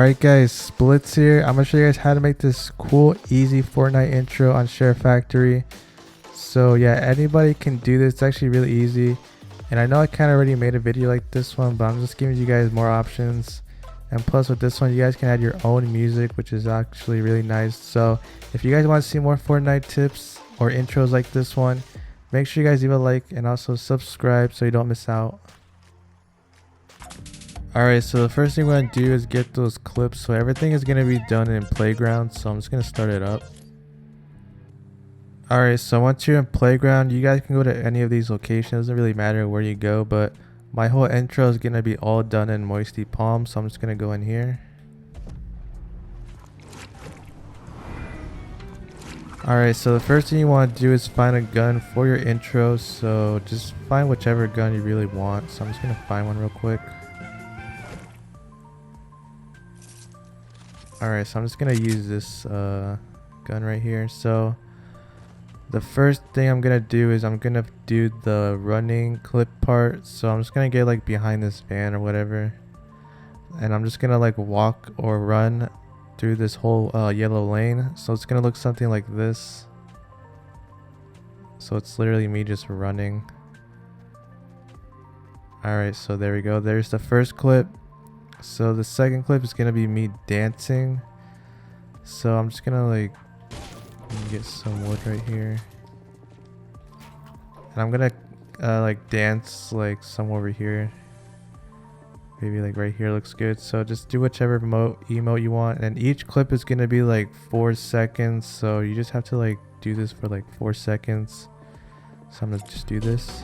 Alright guys, Splits here. I'm gonna show you guys how to make this cool, easy Fortnite intro on SHAREFACTOry. So yeah, anybody can do this. It's actually really easy. And I know I kind of already made a video like this one, but I'm just giving you guys more options. And plus with this one, you guys can add your own music, which is actually really nice. So if you guys want to see more Fortnite tips or intros like this one, make sure you guys leave a like and also subscribe so you don't miss out. Alright, so the first thing we're going to do is get those clips. So everything is going to be done in Playground. So I'm just going to start it up. Alright, so once you're in Playground, you guys can go to any of these locations. It doesn't really matter where you go, but my whole intro is going to be all done in Moisty Palm. So I'm just going to go in here. Alright, so the first thing you want to do is find a gun for your intro. So just find whichever gun you really want. So I'm just going to find one real quick. Alright, so I'm just gonna use this gun right here. So the first thing I'm gonna do is I'm gonna do the running clip part. So I'm just gonna get like behind this van or whatever, and I'm just gonna like walk or run through this whole yellow lane. So it's gonna look something like this. So it's literally me just running. Alright, so there we go. There's the first clip. So the second clip is gonna be me dancing. So I'm just gonna like get some wood right here, and I'm gonna like dance like somewhere over here. Maybe like right here looks good. So just do whichever emote you want, and each clip is gonna be like 4 seconds. So you just have to like do this for like 4 seconds. So I'm gonna just do this.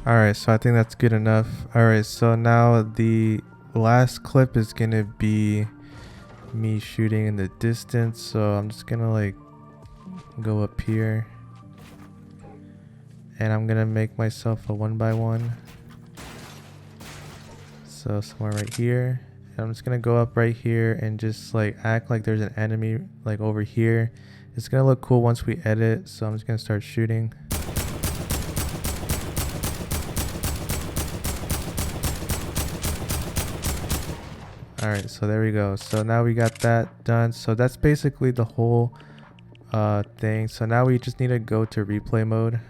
Alright, so I think that's good enough. Alright, so now the last clip is gonna be me shooting in the distance. So I'm just gonna like go up here, and I'm gonna make myself a 1x1. So somewhere right here. And I'm just gonna go up right here and just like act like there's an enemy like over here. It's gonna look cool once we edit. So I'm just gonna start shooting. Alright, so there we go. So now we got that done. So that's basically the whole thing. So now we just need to go to replay mode.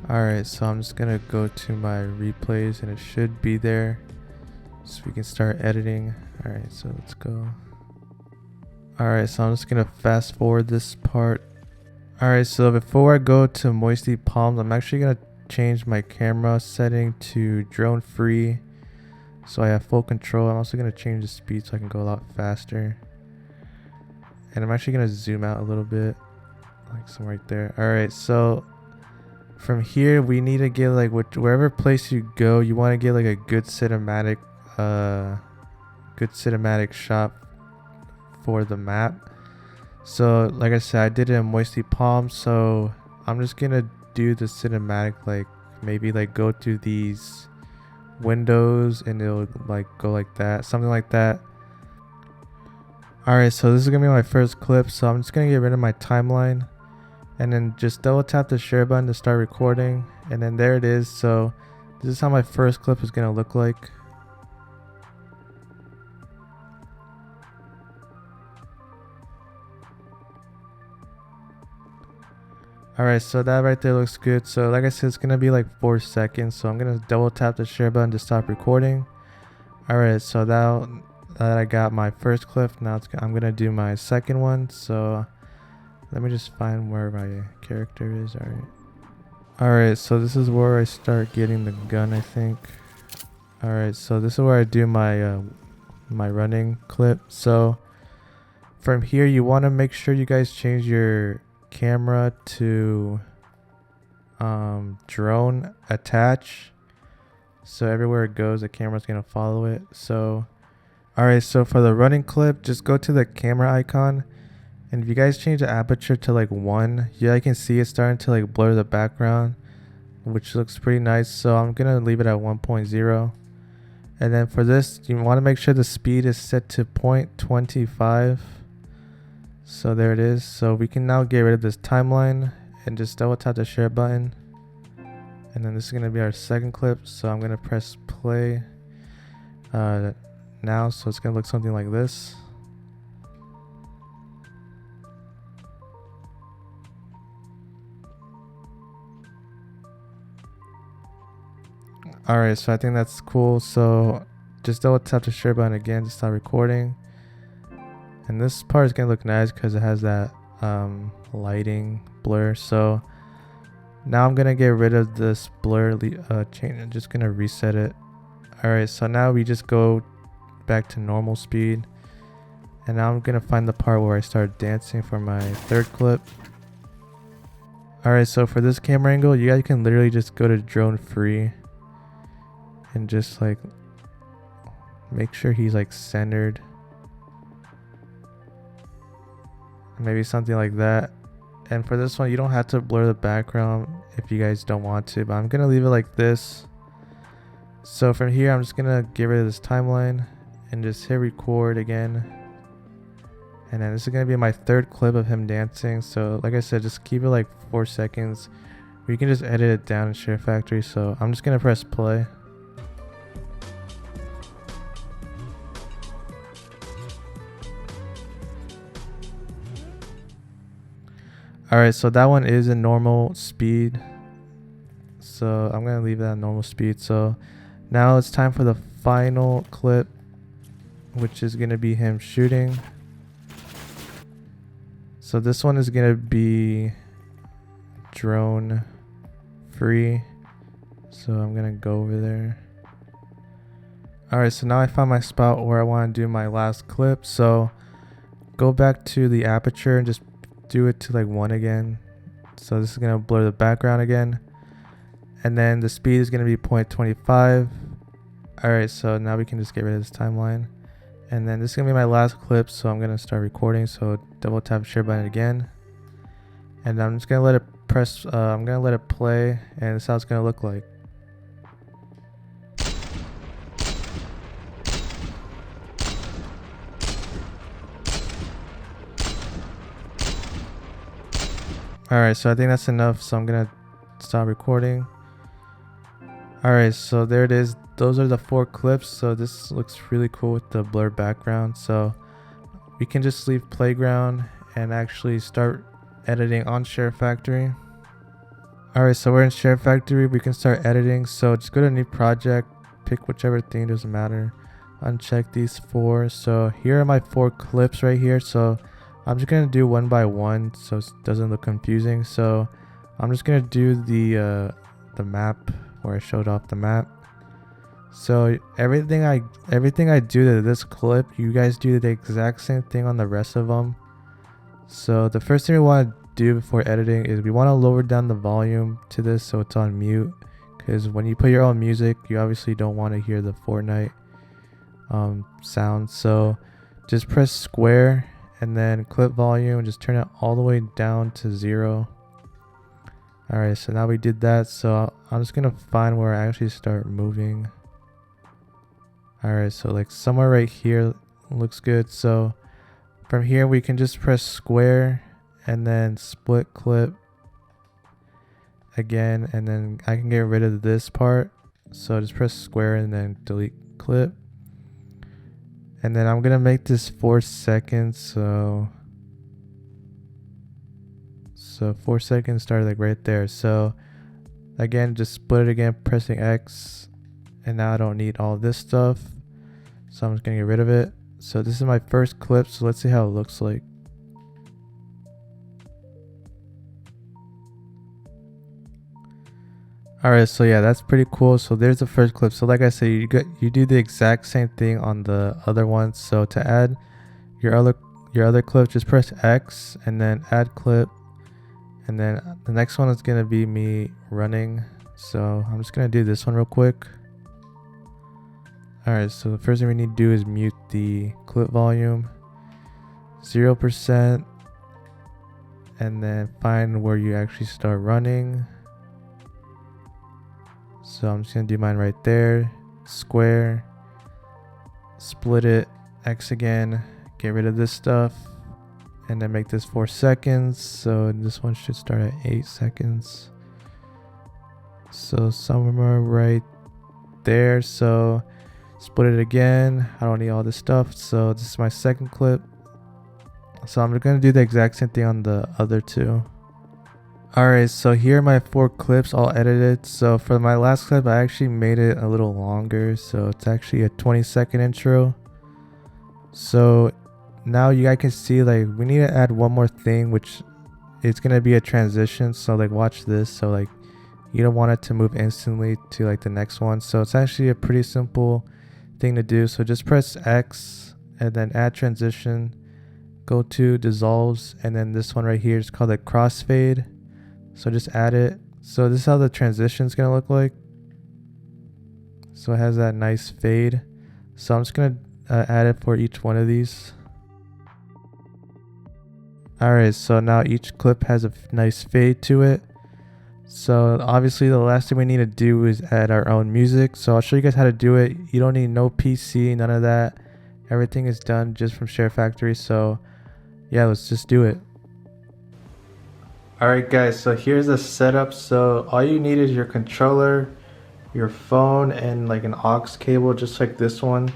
Alright, so I'm just gonna go to my replays, and it should be there, so we can start editing. Alright, so let's go. Alright, so I'm just gonna fast forward this part. Alright, so before I go to Moisty Palms, I'm actually gonna change my camera setting to drone free, so I have full control. I'm also going to change the speed so I can go a lot faster. And I'm actually going to zoom out a little bit, like somewhere right there. Alright, so from here we need to get like wherever place you go, you want to get like a good cinematic shot for the map. So like I said, I did it in Moisty Palm, so I'm just going to do the cinematic, like maybe like go through these windows and it'll like go like that, something like that. Alright, so this is gonna be my first clip. So I'm just gonna get rid of my timeline, and then just double tap the share button to start recording, and then there it is. So this is how my first clip is gonna look like. Alright, so that right there looks good. So like I said, it's gonna be like 4 seconds. So I'm gonna double tap the share button to stop recording. Alright, so now that I got my first clip, now I'm gonna do my second one. So let me just find where my character is. Alright, so this is where I start getting the gun, I think. Alright, so this is where I do my my running clip. So from here, you want to make sure you guys change your camera to drone attach, so everywhere it goes the camera's gonna follow it. So alright, so for the running clip, just go to the camera icon, and if you guys change the aperture to like 1, yeah, I can see it starting to like blur the background, which looks pretty nice. So I'm gonna leave it at 1.0, and then for this you want to make sure the speed is set to 0.25. So there it is. So we can now get rid of this timeline and just double tap the share button. And then this is going to be our second clip. So I'm going to press play now. So it's going to look something like this. Alright, so I think that's cool. So just double tap the share button again to start recording. And this part is going to look nice because it has that lighting blur. So now I'm going to get rid of this blur chain. I'm just going to reset it. Alright, so now we just go back to normal speed. And now I'm going to find the part where I start dancing for my third clip. Alright, so for this camera angle, you guys can literally just go to drone free. And just like make sure he's like centered. Maybe something like that. And for this one, you don't have to blur the background if you guys don't want to, but I'm gonna leave it like this. So from here, I'm just gonna get rid of this timeline and just hit record again. And then this is gonna be my third clip of him dancing. So like I said, just keep it like 4 seconds. You can just edit it down in SHAREFACTORY. So I'm just gonna press play. Alright, so that one is in normal speed. So I'm going to leave that at normal speed. So now it's time for the final clip, which is going to be him shooting. So this one is going to be drone free. So I'm going to go over there. Alright, so now I found my spot where I want to do my last clip. So go back to the aperture and just do it to like 1 again. So this is going to blur the background again. And then the speed is going to be 0.25. Alright, so now we can just get rid of this timeline. And then this is going to be my last clip. So I'm going to start recording. So double tap share button again. And I'm just going to let it I'm going to let it play. And this is how it's going to look like. Alright, so I think that's enough, so I'm gonna stop recording. Alright, so there it is. Those are the 4 clips. So this looks really cool with the blurred background. So we can just leave playground and actually start editing on SHAREFACTORY. Alright, so we're in SHAREFACTORY. We can start editing. So just go to new project, pick whichever thing, doesn't matter. Uncheck these 4. So here are my 4 clips right here. So I'm just going to do one by one so it doesn't look confusing. So I'm just going to do the map where I showed off the map. So everything I do to this clip, you guys do the exact same thing on the rest of them. So the first thing we want to do before editing is we want to lower down the volume to this so it's on mute. Because when you put your own music, you obviously don't want to hear the FORTNITE sound. So just press square. And then clip volume, just turn it all the way down to 0. Alright, so now we did that. So I'm just going to find where I actually start moving. Alright, so like somewhere right here looks good. So from here we can just press square and then split clip again. And then I can get rid of this part. So just press square and then delete clip. And then I'm going to make this 4 seconds. So 4 seconds started like right there. So again, just split it again, pressing X. And now I don't need all this stuff. So I'm just going to get rid of it. So this is my first clip. So let's see how it looks like. Alright, so yeah, that's pretty cool. So there's the first clip. So like I said, you do the exact same thing on the other ones. So to add your other clip, just press X and then add clip. And then the next one is gonna be me running. So I'm just gonna do this one real quick. Alright, so the first thing we need to do is mute the clip volume. 0%. And then find where you actually start running. So I'm just going to do mine right there. Square. Split it. X again. Get rid of this stuff. And then make this 4 seconds. So this one should start at 8 seconds. So somewhere right there. So split it again. I don't need all this stuff. So this is my second clip. So I'm gonna do the exact same thing on the other two. Alright, so here are my 4 clips all edited. So for my last clip, I actually made it a little longer. So it's actually a 20-second intro. So now you guys can see, like, we need to add one more thing, which it's gonna be a transition. So like, watch this. So like, you don't want it to move instantly to like the next one. So it's actually a pretty simple thing to do. So just press X and then add transition, go to dissolves, and then this one right here is called a crossfade. So just add it. So this is how the transition is gonna look like. So it has that nice fade. So I'm just gonna add it for each one of these. Alright, so now each clip has a nice fade to it. So obviously the last thing we need to do is add our own music. So I'll show you guys how to do it. You don't need no PC, none of that. Everything is done just from SHAREFACTORY. So yeah, let's just do it. Alright guys, so here's the setup. So all you need is your controller, your phone, and like an aux cable, just like this one.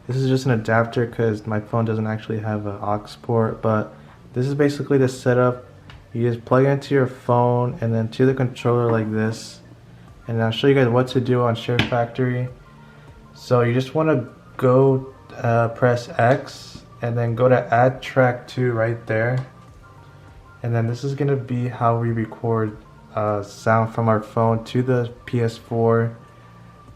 This is just an adapter because my phone doesn't actually have an aux port, but this is basically the setup. You just plug it into your phone and then to the controller like this. And I'll show you guys what to do on SHAREFACTORY. So you just want to go press X and then go to add track 2 right there. And then this is going to be how we record sound from our phone to the PS4.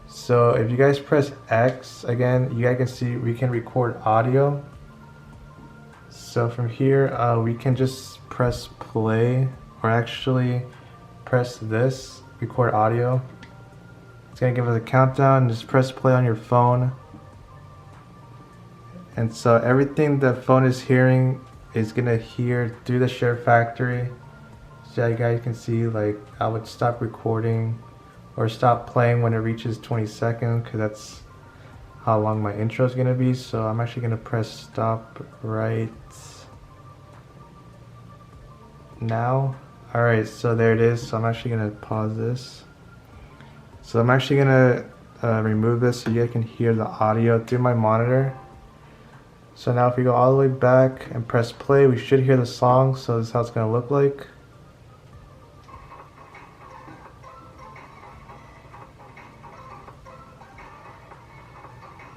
So if you guys press X again, you guys can see we can record audio. So from here we can just press play, or actually press this, record audio. It's going to give us a countdown. Just press play on your phone. And so everything the phone is hearing is gonna hear through the SHAREFACTORY. So you guys can see, like, I would stop recording or stop playing when it reaches 20 seconds, because that's how long my intro is gonna be. So I'm actually gonna press stop right now. Alright, so there it is. So I'm actually gonna pause this. So I'm actually gonna remove this so you guys can hear the audio through my monitor. So now if we go all the way back and press play, we should hear the song. So this is how it's going to look like.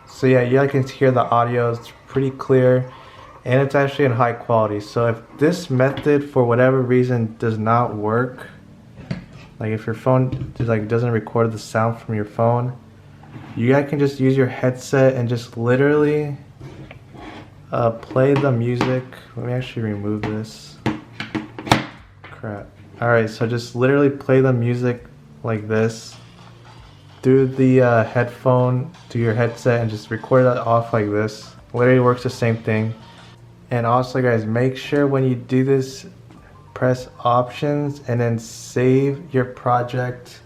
So yeah, you can hear the audio. It's pretty clear and it's actually in high quality. So if this method for whatever reason does not work, like if your phone doesn't record the sound from your phone, you guys can just use your headset and just literally play the music. Let me actually remove this. Crap. Alright, so just literally play the music like this through the headphone to your headset and just record that off like this. Literally works the same thing. And also guys, make sure when you do this, press options and then save your project,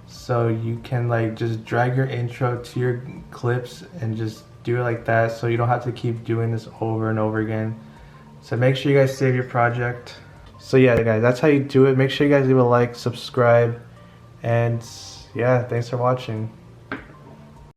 so you can like just drag your intro to your clips and just do it like that, so you don't have to keep doing this over and over again. So make sure you guys save your project. So yeah guys, that's how you do it. Make sure you guys leave a like, subscribe, and yeah, thanks for watching.